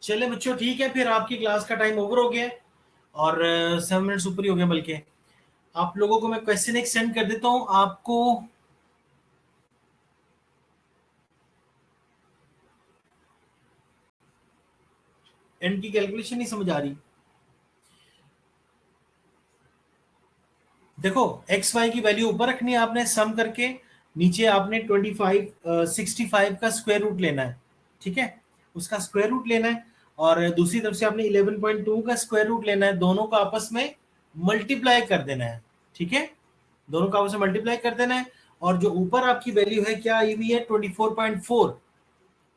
चले बच्चों, ठीक है, फिर आपकी क्लास का टाइम ओवर हो गया है और 7 मिनट्स ऊपर ही हो गए बल्कि। आप लोगों को मैं क्वेश्चन एक सेंड कर देता हूँ आपको। एन की कैलकुलेशन नहीं समझ आ रही। देखो, एक्स वाई की वैल्यू ऊपर रखनी है आपने सम करके, नीचे आपने 25 65 का स्क्वायर रूट लेना है। ठीक है, उसका स्क्वायर रूट लेना है और दूसरी तरफ से आपने 11.2 का स्क्वायर रूट लेना है, दोनों को आपस में मल्टीप्लाई कर देना है, ठीक है, दोनों का आपस में मल्टीप्लाई कर देना है। और जो ऊपर आपकी वैल्यू है क्या आई हुई है 24.4,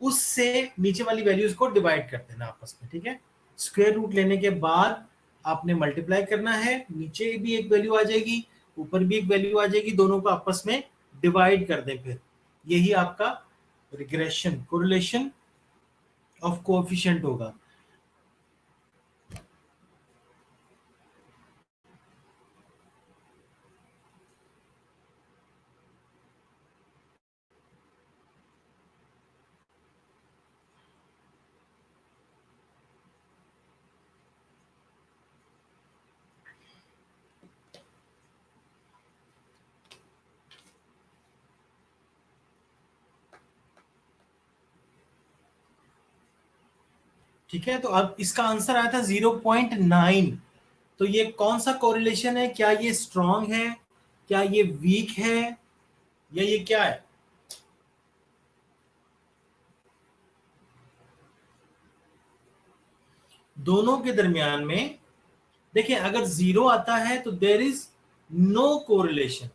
उससे नीचे वाली वैल्यूज को डिवाइड कर देना आपस में, ठीक है। स्क्वायर रूट लेने के बाद आपने मल्टीप्लाई करना है, नीचे भी एक वैल्यू आ जाएगी, ऊपर भी एक वैल्यू आ जाएगी, दोनों को आपस में डिवाइड कर दें फिर। यही आपका रिग्रेशन कोरिलेशन ऑफ कोएफिशिएंट होगा। ठीक है, तो अब इसका आंसर आया था 0.9। तो ये कौन सा कोरिलेशन है, क्या ये स्ट्रॉन्ग है, क्या ये वीक है, या ये क्या है? दोनों के दरमियान में देखिए, अगर जीरो आता है तो देर इज नो कोरिलेशन।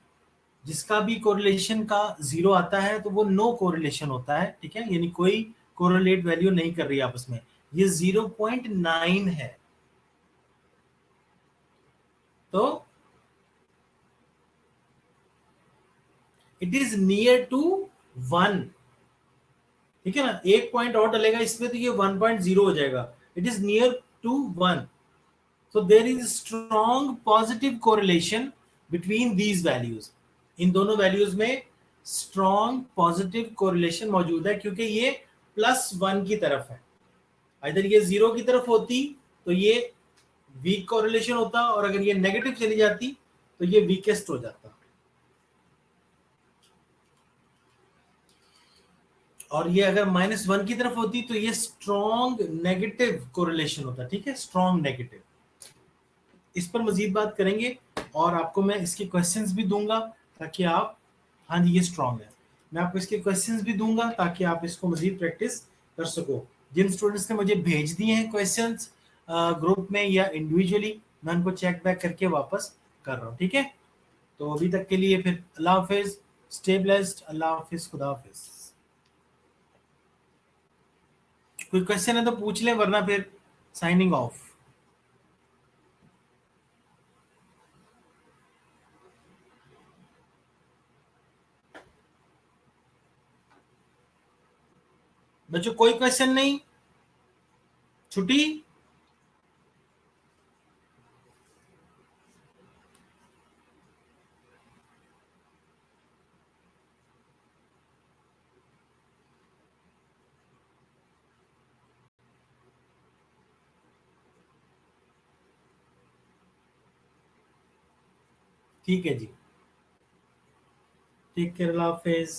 जिसका भी कोरिलेशन का जीरो आता है तो वो नो कोरिलेशन होता है, ठीक है, यानी कोई कोरिलेट वैल्यू नहीं कर रही आपस में। ये 0.9 है, तो इट इज नियर टू 1, ठीक है ना, एक पॉइंट और डलेगा इसमें तो ये 1.0 हो जाएगा। It is near to 1, so there is strong positive correlation between these values। इन दोनों वैल्यूज में स्ट्रॉन्ग पॉजिटिव कोरिलेशन मौजूद है, क्योंकि ये +1 की तरफ है। अगर ये 0 की तरफ होती तो ये वीक कोरिलेशन होता, और अगर ये नेगेटिव चली जाती तो ये वीकेस्ट हो जाता। और ये अगर -1 की तरफ होती तो ये स्ट्रॉन्ग नेगेटिव कोरिलेशन होता, ठीक है, स्ट्रॉन्ग नेगेटिव। इस पर मजीद बात करेंगे, और आपको मैं इसके क्वेश्चंस भी दूंगा ताकि आप, हाँ जी ये स्ट्रॉन्ग है, मैं आपको इसके क्वेश्चंस भी दूंगा ताकि आप इसको मजीद प्रैक्टिस कर सको। जिन स्टूडेंट्स ने मुझे भेज दिए हैं क्वेश्चंस ग्रुप में या इंडिविजुअली, मैं उनको चेक बैक करके वापस कर रहा हूँ, ठीक है। तो अभी तक के लिए फिर अल्लाह हाफिज, स्टे ब्लेस्ड, अल्लाह हाफिज, खुदा हाफिज। कोई क्वेश्चन है तो पूछ लें, वरना फिर साइनिंग ऑफ। बच्चों कोई क्वेश्चन नहीं, छुट्टी। ठीक है जी, टेक केयर, अल्लाह हाफिज।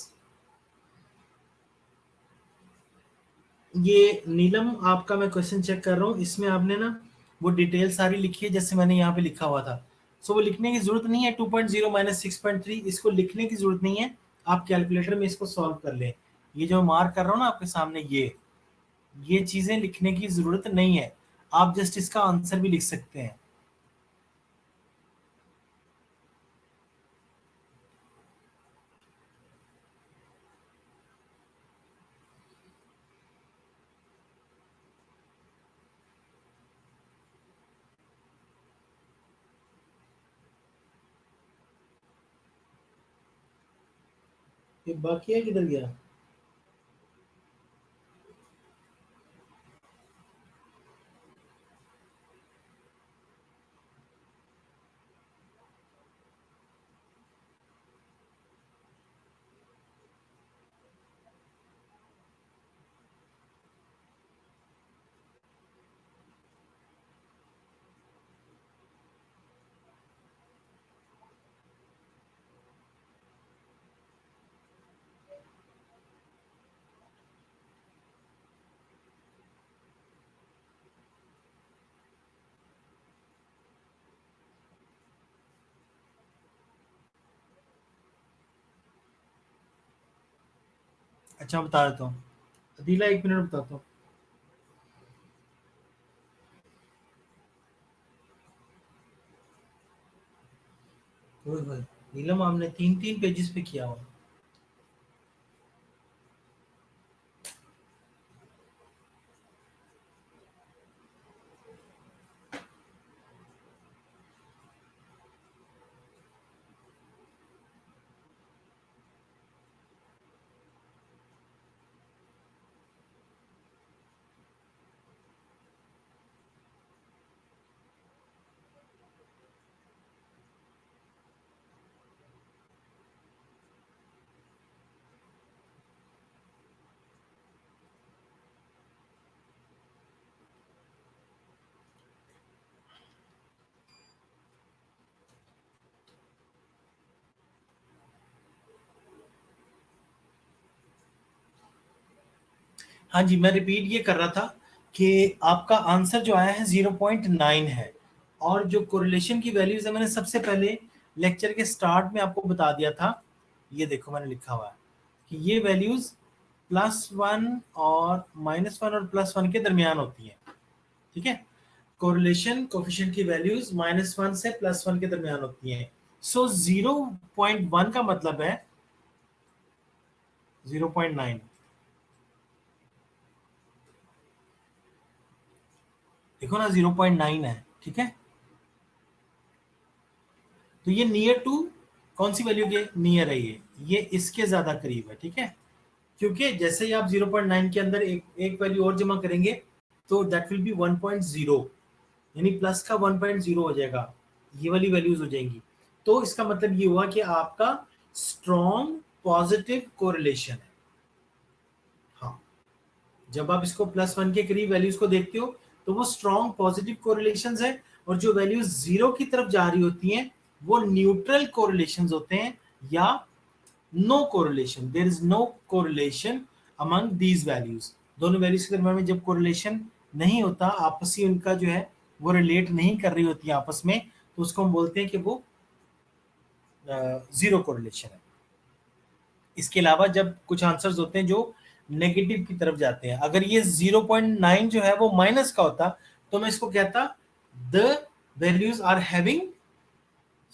ये नीलम आपका मैं क्वेश्चन चेक कर रहा हूँ, इसमें आपने ना वो डिटेल सारी लिखी है जैसे मैंने यहाँ पे लिखा हुआ था। सो वो लिखने की जरूरत नहीं है, 2.0 - 6.3 इसको लिखने की जरूरत नहीं है। आप कैलकुलेटर में इसको सॉल्व कर लें। ये जो मार्क कर रहा हूँ ना आपके सामने, ये चीजें लिखने की जरूरत नहीं है, आप जस्ट इसका आंसर भी लिख सकते हैं। ये बाकी है किधर गया? अच्छा बता देता हूँ, अदीला 1 मिनट बताता हूँ। ओए होए, नीलम आपने 3-3 पेजेस पे किया हुआ। हाँ जी, मैं रिपीट ये कर रहा था कि आपका आंसर जो आया है 0.9 है, और जो कोरिलेशन की वैल्यूज है मैंने सबसे पहले लेक्चर के स्टार्ट में आपको बता दिया था। ये देखो मैंने लिखा हुआ है कि ये वैल्यूज +1 और -1 और +1 के दरमियान होती हैं। ठीक है, कोरिलेशन कोफिशिएंट की वैल्यूज -1 से +1 के दरमियान होती हैं। सो 0.1 का मतलब है 0.9। देखो ना 0.9 है, ठीक है। तो ये नियर टू कौन सी वैल्यू के नियर है, ये इसके ज्यादा करीब है, ठीक है। क्योंकि जैसे ही आप 0.9 के अंदर एक वैल्यू और जमा करेंगे तो दैट विल बी 1.0, यानी प्लस का 1.0 हो जाएगा, ये वाली वैल्यूज हो जाएंगी। तो इसका मतलब ये हुआ कि आपका स्ट्रॉन्ग पॉजिटिव कोरिलेशन है। हाँ, जब आप इसको +1 के करीब वैल्यूज को देखते हो तो वो स्ट्रॉन्ग पॉजिटिव कोरिलेशन है, और जो वैल्यूज 0 की तरफ जा रही होती हैं वो न्यूट्रल कोरिलेशन होते हैं, या no correlation, there is no correlation among these values. दोनों वैल्यूज के दरम्यान में जब कोरिलेशन नहीं होता, आपसी उनका जो है वो रिलेट नहीं कर रही होती आपस में, तो उसको हम बोलते हैं कि वो जीरो कोरिलेशन है। इसके अलावा जब कुछ आंसर्स होते हैं जो नेगेटिव की तरफ जाते हैं, अगर ये 0.9 जो है वो माइनस का होता तो मैं इसको कहता the values are having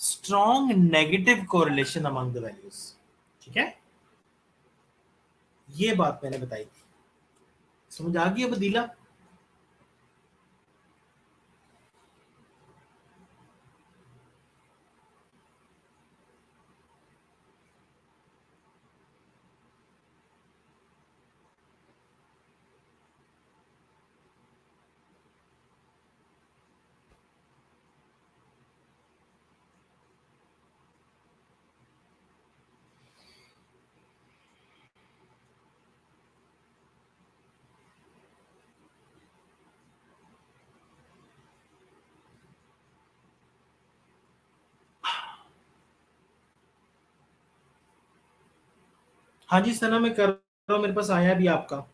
strong negative correlation among the values. ठीक है, ये बात मैंने बताई थी। समझ आ गई अब अदीला? हाँ जी सना, मैं कर रहा हूँ, मेरे पास आया भी आपका।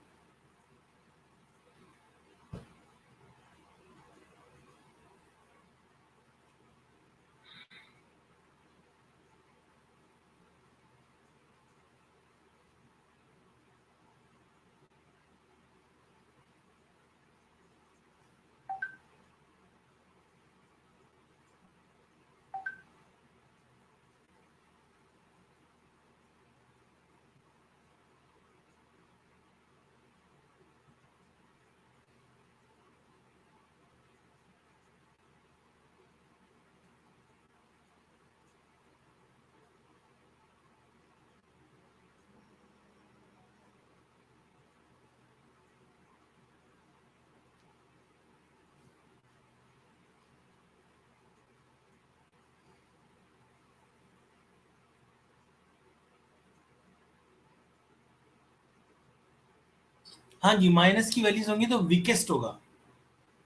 हाँ जी, माइनस की वैल्यूज होंगी तो वीकेस्ट होगा,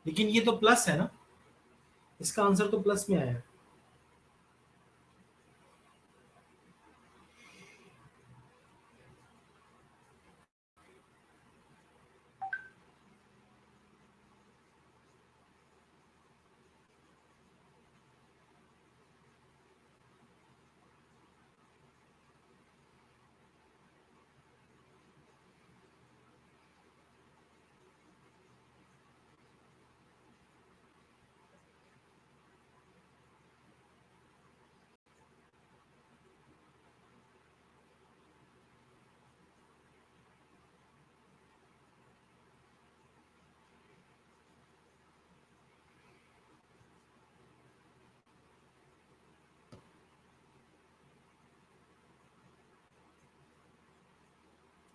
लेकिन ये तो प्लस है ना, इसका आंसर तो प्लस में आया है।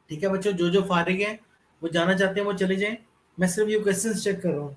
ठीक है बच्चों, जो जो फारिग है वो जाना चाहते हैं वो चले जाएं। मैं सिर्फ ये क्वेश्चंस चेक कर रहा हूँ।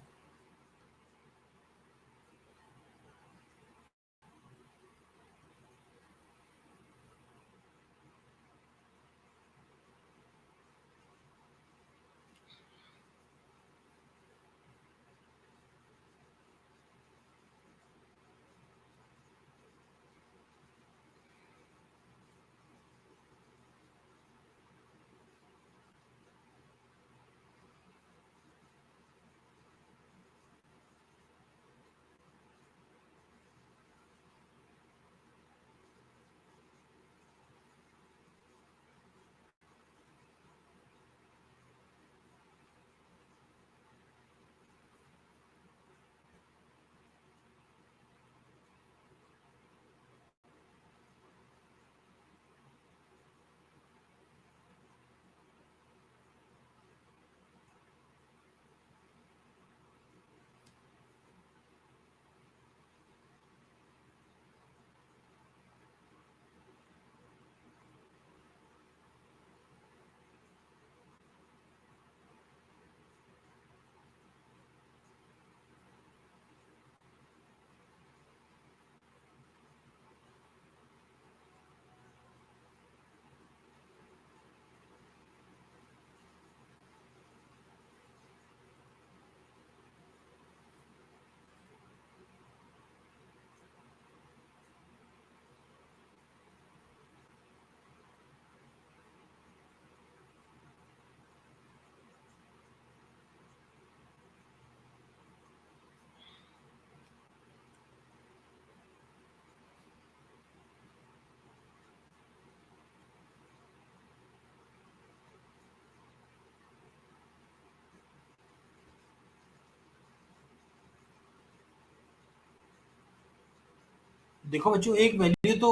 देखो बच्चों, एक वैल्यू तो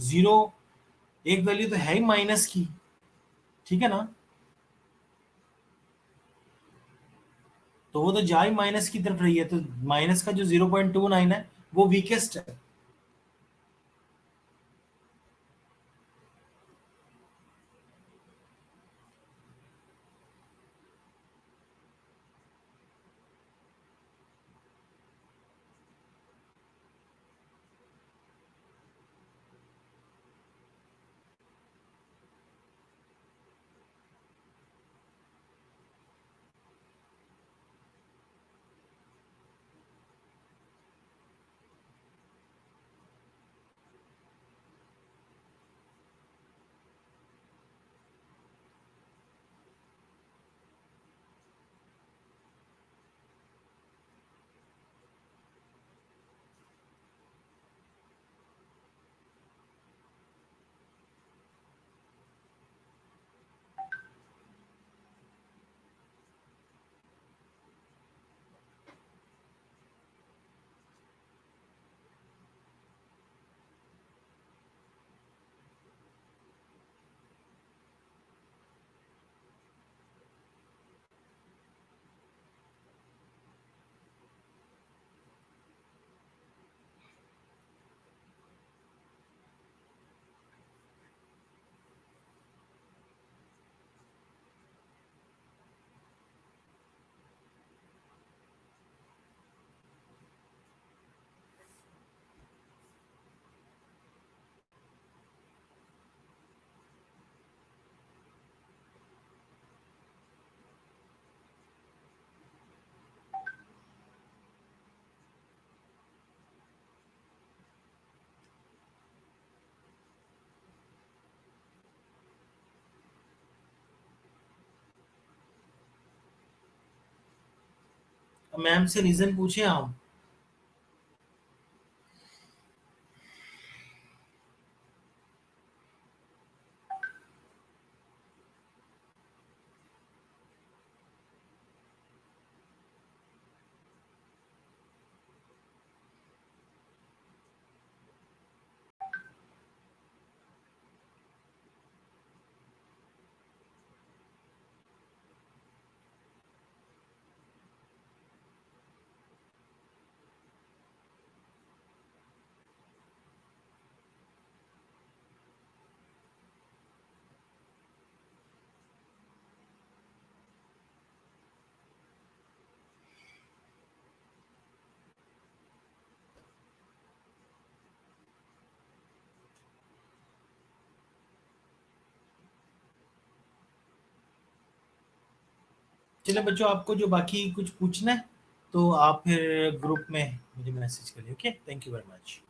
जीरो, एक वैल्यू तो है ही माइनस की, ठीक है ना? तो वो तो जा ही माइनस की तरफ रही है, तो माइनस का जो 0.29 है वो वीकेस्ट है। मैम से रीजन पूछे आप? चलो बच्चों, आपको जो बाकी कुछ पूछना है तो आप फिर ग्रुप में मुझे मैसेज करिए। Okay, thank you very much.